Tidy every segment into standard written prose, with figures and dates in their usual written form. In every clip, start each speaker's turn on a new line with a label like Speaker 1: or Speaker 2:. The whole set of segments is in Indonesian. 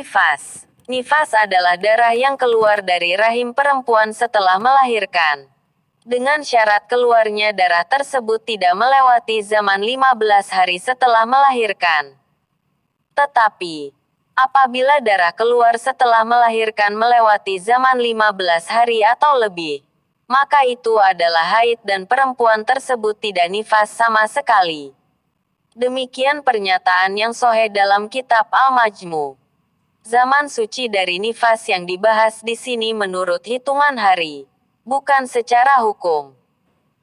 Speaker 1: Nifas. Nifas adalah darah yang keluar dari rahim perempuan setelah melahirkan. Dengan syarat keluarnya darah tersebut tidak melewati zaman 15 hari setelah melahirkan. Tetapi, apabila darah keluar setelah melahirkan melewati zaman 15 hari atau lebih, maka itu adalah haid dan perempuan tersebut tidak nifas sama sekali. Demikian pernyataan yang sahih dalam kitab Al-Majmu. Zaman suci dari nifas yang dibahas di sini menurut hitungan hari, bukan secara hukum.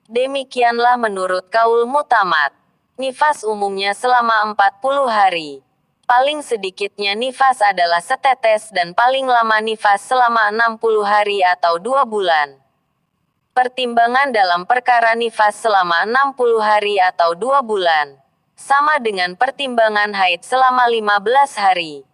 Speaker 1: Demikianlah menurut kaul mutamad. Nifas umumnya selama 40 hari. Paling sedikitnya nifas adalah setetes dan paling lama nifas selama 60 hari atau 2 bulan. Pertimbangan dalam perkara nifas selama 60 hari atau 2 bulan, sama dengan pertimbangan haid selama 15 hari.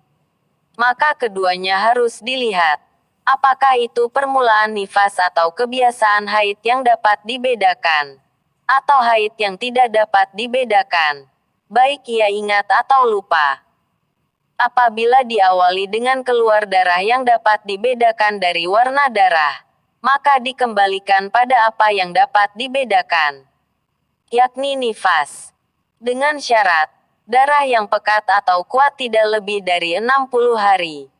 Speaker 1: Maka keduanya harus dilihat. Apakah itu permulaan nifas atau kebiasaan haid yang dapat dibedakan? Atau haid yang tidak dapat dibedakan? Baik ia ingat atau lupa. Apabila diawali dengan keluar darah yang dapat dibedakan dari warna darah, maka dikembalikan pada apa yang dapat dibedakan, yakni nifas. Dengan syarat, darah yang pekat atau kuat tidak lebih dari 60 hari.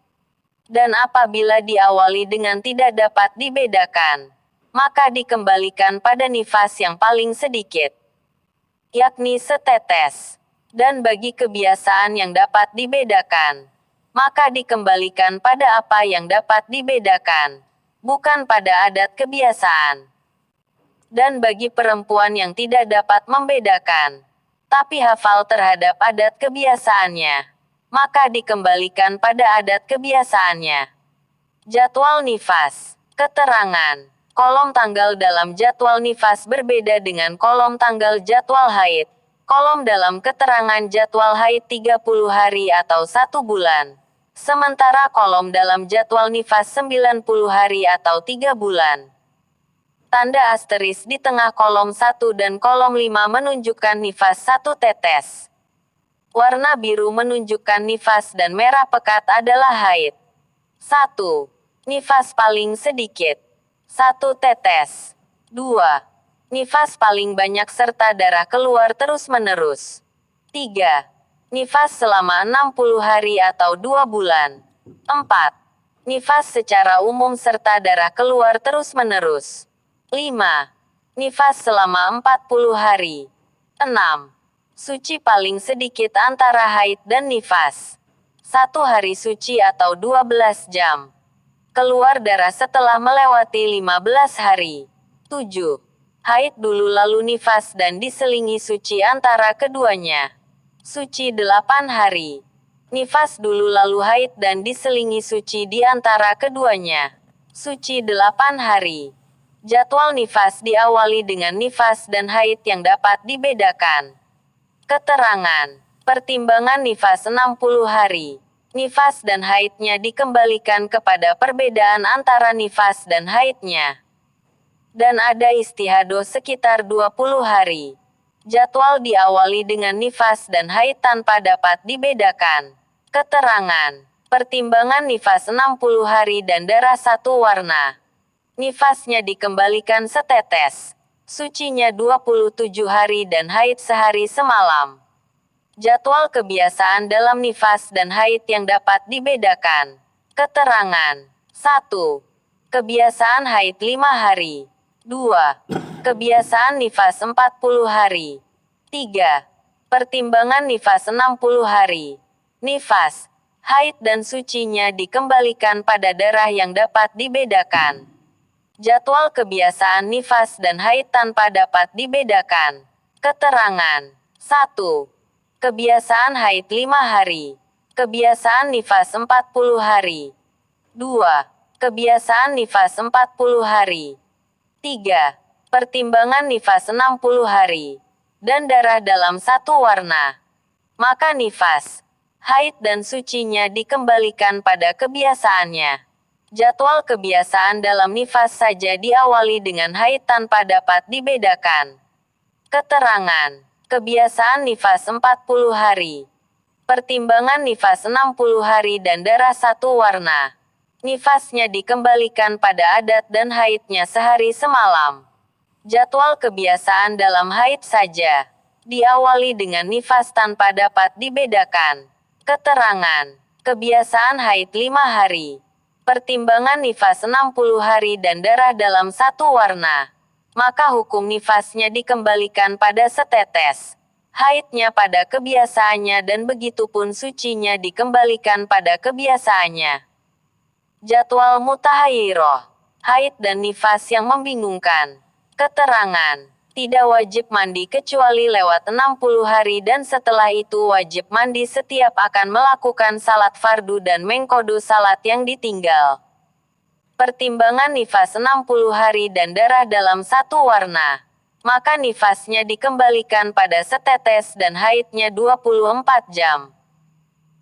Speaker 1: Dan apabila diawali dengan tidak dapat dibedakan, maka dikembalikan pada nifas yang paling sedikit, yakni setetes. Dan bagi kebiasaan yang dapat dibedakan, maka dikembalikan pada apa yang dapat dibedakan, bukan pada adat kebiasaan. Dan bagi perempuan yang tidak dapat membedakan, tapi hafal terhadap adat kebiasaannya, maka dikembalikan pada adat kebiasaannya. Jadwal nifas. Keterangan. Kolom tanggal dalam jadwal nifas berbeda dengan kolom tanggal jadwal haid. Kolom dalam keterangan jadwal haid 30 hari atau 1 bulan. Sementara kolom dalam jadwal nifas 90 hari atau 3 bulan. Tanda asteris di tengah kolom 1 dan kolom 5 menunjukkan nifas 1 tetes. Warna biru menunjukkan nifas dan merah pekat adalah haid. 1. Nifas paling sedikit. 1 tetes. 2. Nifas paling banyak serta darah keluar terus-menerus. 3. Nifas selama 60 hari atau 2 bulan. 4. Nifas secara umum serta darah keluar terus-menerus. 5. Nifas selama 40 hari. 6. Suci paling sedikit antara haid dan nifas. 1 hari suci atau 12 jam. Keluar darah setelah melewati 15 hari. 7. Haid dulu lalu nifas dan diselingi suci antara keduanya. Suci 8 hari. Nifas dulu lalu haid dan diselingi suci di antara keduanya. Suci 8 hari. Jadwal nifas diawali dengan nifas dan haid yang dapat dibedakan. Keterangan. Pertimbangan nifas 60 hari. Nifas dan haidnya dikembalikan kepada perbedaan antara nifas dan haidnya. Dan ada istihadoh sekitar 20 hari. Jadwal diawali dengan nifas dan haid tanpa dapat dibedakan. Keterangan. Pertimbangan nifas 60 hari dan darah 1 warna. Nifasnya dikembalikan setetes. Sucinya 27 hari dan haid sehari semalam. Jadwal kebiasaan dalam nifas dan haid yang dapat dibedakan. Keterangan. 1. Kebiasaan haid 5 hari. 2. Kebiasaan nifas 40 hari. 3. Pertimbangan nifas 60 hari. Nifas, haid dan sucinya dikembalikan pada darah yang dapat dibedakan. Jadwal kebiasaan nifas dan haid tanpa dapat dibedakan. Keterangan. 1. Kebiasaan haid 5 hari. Kebiasaan nifas 40 hari. 2. Kebiasaan nifas 40 hari. 3. Pertimbangan nifas 60 hari. Dan darah dalam 1 warna. Maka nifas, haid dan sucinya dikembalikan pada kebiasaannya. Jadwal kebiasaan dalam nifas saja diawali dengan haid tanpa dapat dibedakan. Keterangan. Kebiasaan nifas 40 hari. Pertimbangan nifas 60 hari dan darah satu warna. Nifasnya dikembalikan pada adat dan haidnya sehari semalam. Jadwal kebiasaan dalam haid saja. Diawali dengan nifas tanpa dapat dibedakan. Keterangan. Kebiasaan haid 5 hari. Pertimbangan nifas 60 hari dan darah dalam satu warna. Maka hukum nifasnya dikembalikan pada setetes. Haidnya pada kebiasaannya dan begitupun sucinya dikembalikan pada kebiasaannya. Jadwal mutahairoh. Haid dan nifas yang membingungkan. Keterangan. Tidak wajib mandi kecuali lewat 60 hari dan setelah itu wajib mandi setiap akan melakukan salat fardu dan mengkodo salat yang ditinggal. Pertimbangan nifas 60 hari dan darah dalam satu warna. Maka nifasnya dikembalikan pada setetes dan haidnya 24 jam.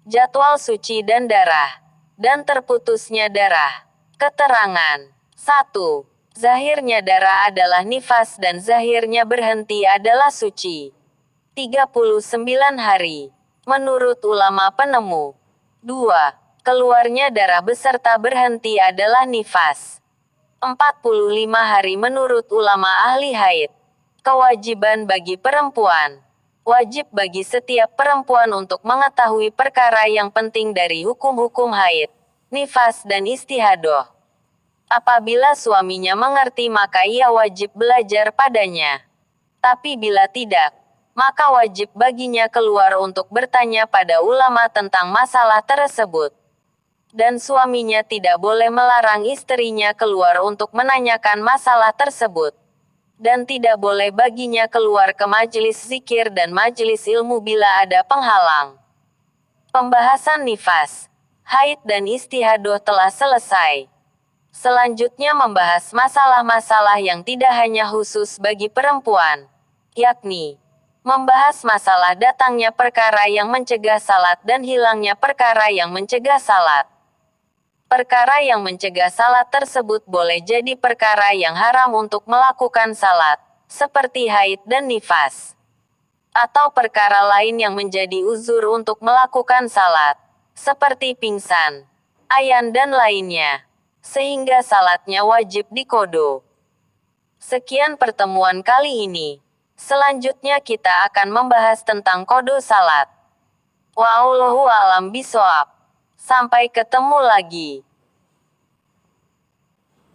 Speaker 1: Jadwal suci dan darah. Dan terputusnya darah. Keterangan. 1. Zahirnya darah adalah nifas dan zahirnya berhenti adalah suci. 39 hari. Menurut ulama penemu. 2. Keluarnya darah beserta berhenti adalah nifas. 45 hari menurut ulama ahli haid. Kewajiban bagi perempuan. Wajib bagi setiap perempuan untuk mengetahui perkara yang penting dari hukum-hukum haid, nifas dan istihadoh. Apabila suaminya mengerti maka ia wajib belajar padanya. Tapi bila tidak, maka wajib baginya keluar untuk bertanya pada ulama tentang masalah tersebut. Dan suaminya tidak boleh melarang istrinya keluar untuk menanyakan masalah tersebut. Dan tidak boleh baginya keluar ke majelis zikir dan majelis ilmu bila ada penghalang. Pembahasan nifas, haid dan istihadoh telah selesai. Selanjutnya membahas masalah-masalah yang tidak hanya khusus bagi perempuan, yakni membahas masalah datangnya perkara yang mencegah salat dan hilangnya perkara yang mencegah salat. Perkara yang mencegah salat tersebut boleh jadi perkara yang haram untuk melakukan salat, seperti haid dan nifas. Atau perkara lain yang menjadi uzur untuk melakukan salat, seperti pingsan, ayan dan lainnya. Sehingga salatnya wajib dikodo. Sekian pertemuan kali ini. Selanjutnya kita akan membahas tentang kodo salat. Wallahu a'lam bishawab. Sampai ketemu lagi.